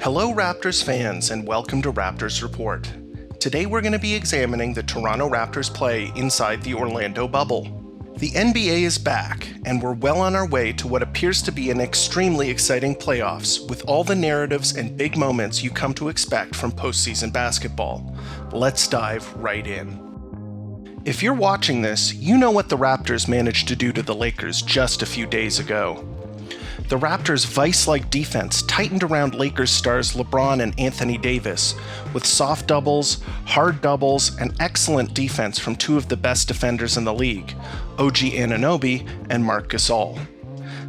Hello Raptors fans and welcome to Raptors Report. Today we're going to be examining the Toronto Raptors play inside the Orlando bubble. The NBA is back and we're well on our way to what appears to be an extremely exciting playoffs with all the narratives and big moments you come to expect from postseason basketball. Let's dive right in. If you're watching this, you know what the Raptors managed to do to the Lakers just a few days ago. The Raptors' vice-like defense tightened around Lakers stars LeBron and Anthony Davis, with soft doubles, hard doubles, and excellent defense from two of the best defenders in the league, OG Anunoby and Marc Gasol.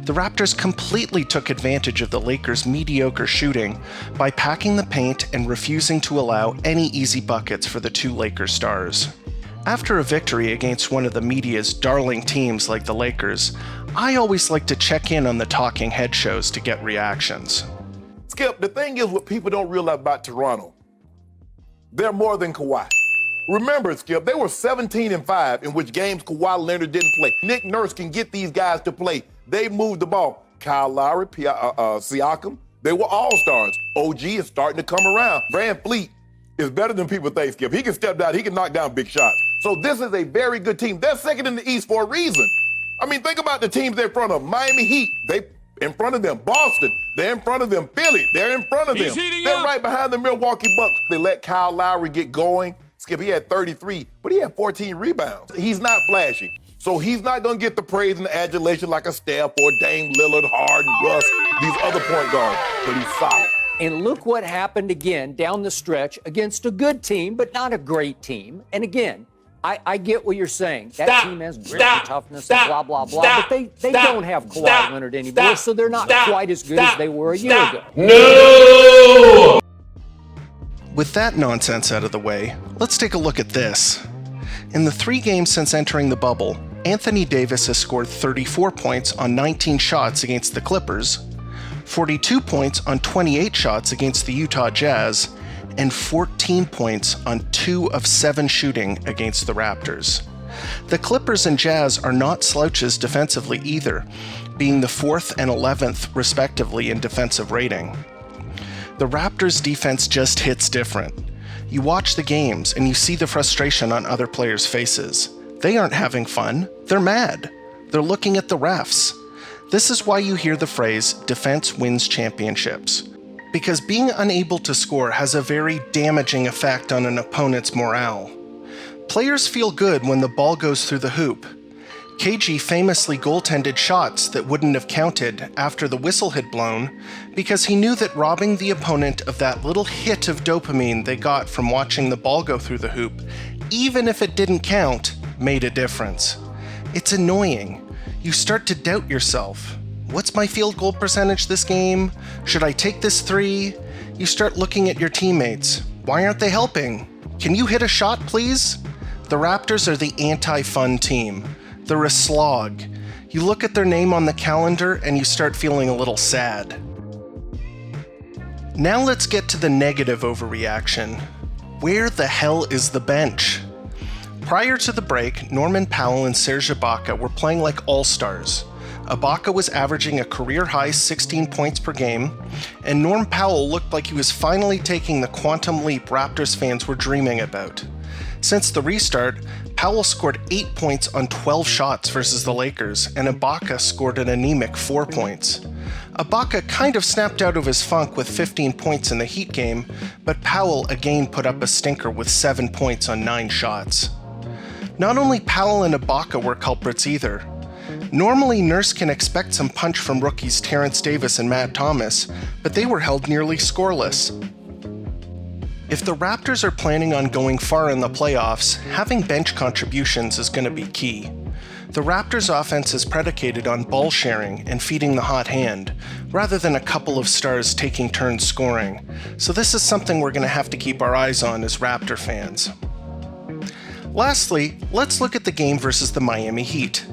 The Raptors completely took advantage of the Lakers' mediocre shooting by packing the paint and refusing to allow any easy buckets for the two Lakers stars. After a victory against one of the media's darling teams like the Lakers, I always like to check in on the talking head shows to get reactions. Skip, the thing is what people don't realize about Toronto, they're more than Kawhi. Remember, Skip, they were 17-5 in which games Kawhi Leonard didn't play. Nick Nurse can get these guys to play. They moved the ball. Kyle Lowry, Siakam, they were all-stars. OG is starting to come around. Van Fleet is better than people think, Skip. He can step down, he can knock down big shots. So this is a very good team. They're second in the East for a reason. I mean, think about the teams they're in front of. Miami Heat, they in front of them. Boston, they're in front of them. Philly, they're in front of them. They're right behind the Milwaukee Bucks. They let Kyle Lowry get going. Skip, he had 33, but he had 14 rebounds. He's not flashy. So he's not going to get the praise and the adulation like a Steph or Dame Lillard, Harden, Russ, these other point guards, but he's solid. And look what happened again down the stretch against a good team, but not a great team. And again, I get what you're saying. That team has grit and toughness and blah, blah, blah. But they don't have Kawhi Leonard anymore, so they're not quite as good as they were a year ago. No! With that nonsense out of the way, let's take a look at this. In the 3 games since entering the bubble, Anthony Davis has scored 34 points on 19 shots against the Clippers, 42 points on 28 shots against the Utah Jazz, and 14 points on 2 of 7 shooting against the Raptors. The Clippers and Jazz are not slouches defensively either, being the 4th and 11th respectively in defensive rating. The Raptors' defense just hits different. You watch the games and you see the frustration on other players' faces. They aren't having fun, they're mad. They're looking at the refs. This is why you hear the phrase, defense wins championships. Because being unable to score has a very damaging effect on an opponent's morale. Players feel good when the ball goes through the hoop. KG famously goaltended shots that wouldn't have counted after the whistle had blown because he knew that robbing the opponent of that little hit of dopamine they got from watching the ball go through the hoop, even if it didn't count, made a difference. It's annoying. You start to doubt yourself. What's my field goal percentage this game? Should I take this 3? You start looking at your teammates. Why aren't they helping? Can you hit a shot, please? The Raptors are the anti-fun team. They're a slog. You look at their name on the calendar and you start feeling a little sad. Now let's get to the negative overreaction. Where the hell is the bench? Prior to the break, Norman Powell and Serge Ibaka were playing like all-stars. Ibaka was averaging a career-high 16 points per game, and Norm Powell looked like he was finally taking the quantum leap Raptors fans were dreaming about. Since the restart, Powell scored 8 points on 12 shots versus the Lakers, and Ibaka scored an anemic 4 points. Ibaka kind of snapped out of his funk with 15 points in the Heat game, but Powell again put up a stinker with 7 points on 9 shots. Not only Powell and Ibaka were culprits either. Normally, Nurse can expect some punch from rookies Terrence Davis and Matt Thomas, but they were held nearly scoreless. If the Raptors are planning on going far in the playoffs, having bench contributions is going to be key. The Raptors' offense is predicated on ball sharing and feeding the hot hand, rather than a couple of stars taking turns scoring, so this is something we're going to have to keep our eyes on as Raptor fans. Lastly, let's look at the game versus the Miami Heat.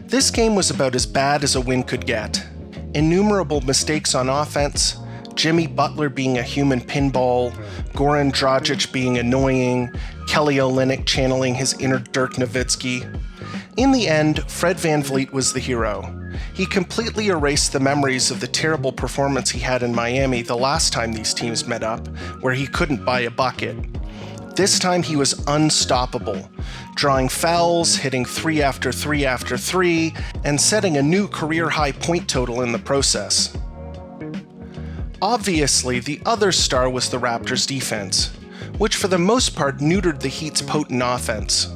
This game was about as bad as a win could get. Innumerable mistakes on offense, Jimmy Butler being a human pinball, Goran Dragic being annoying, Kelly Olynyk channeling his inner Dirk Nowitzki. In the end, Fred VanVleet was the hero. He completely erased the memories of the terrible performance he had in Miami the last time these teams met up, where he couldn't buy a bucket. This time he was unstoppable, drawing fouls, hitting 3 after 3 after 3, and setting a new career-high point total in the process. Obviously, the other star was the Raptors' defense, which for the most part neutered the Heat's potent offense.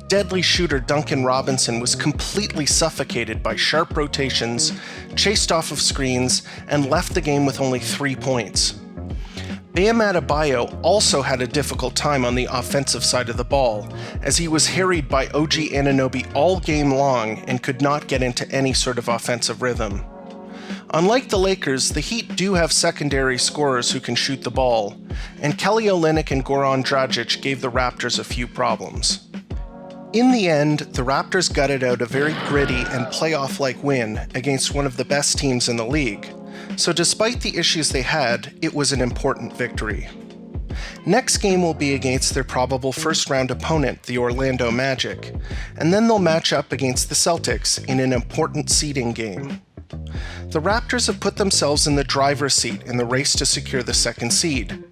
Deadly shooter Duncan Robinson was completely suffocated by sharp rotations, chased off of screens, and left the game with only 3 points. Bam Adebayo also had a difficult time on the offensive side of the ball, as he was harried by OG Anunoby all game long and could not get into any sort of offensive rhythm. Unlike the Lakers, the Heat do have secondary scorers who can shoot the ball, and Kelly Olynyk and Goran Dragic gave the Raptors a few problems. In the end, the Raptors gutted out a very gritty and playoff-like win against one of the best teams in the league, so despite the issues they had, it was an important victory. Next game will be against their probable first-round opponent, the Orlando Magic, and then they'll match up against the Celtics in an important seeding game. The Raptors have put themselves in the driver's seat in the race to secure the second seed,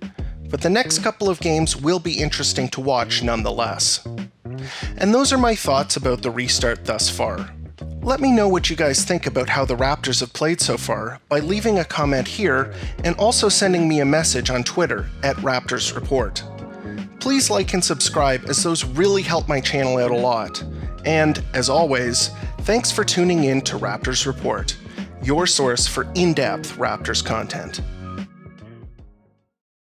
but the next couple of games will be interesting to watch nonetheless. And those are my thoughts about the restart thus far. Let me know what you guys think about how the Raptors have played so far by leaving a comment here and also sending me a message on Twitter at Raptors Report. Please like and subscribe, as those really help my channel out a lot. And, as always, thanks for tuning in to Raptors Report, your source for in-depth Raptors content.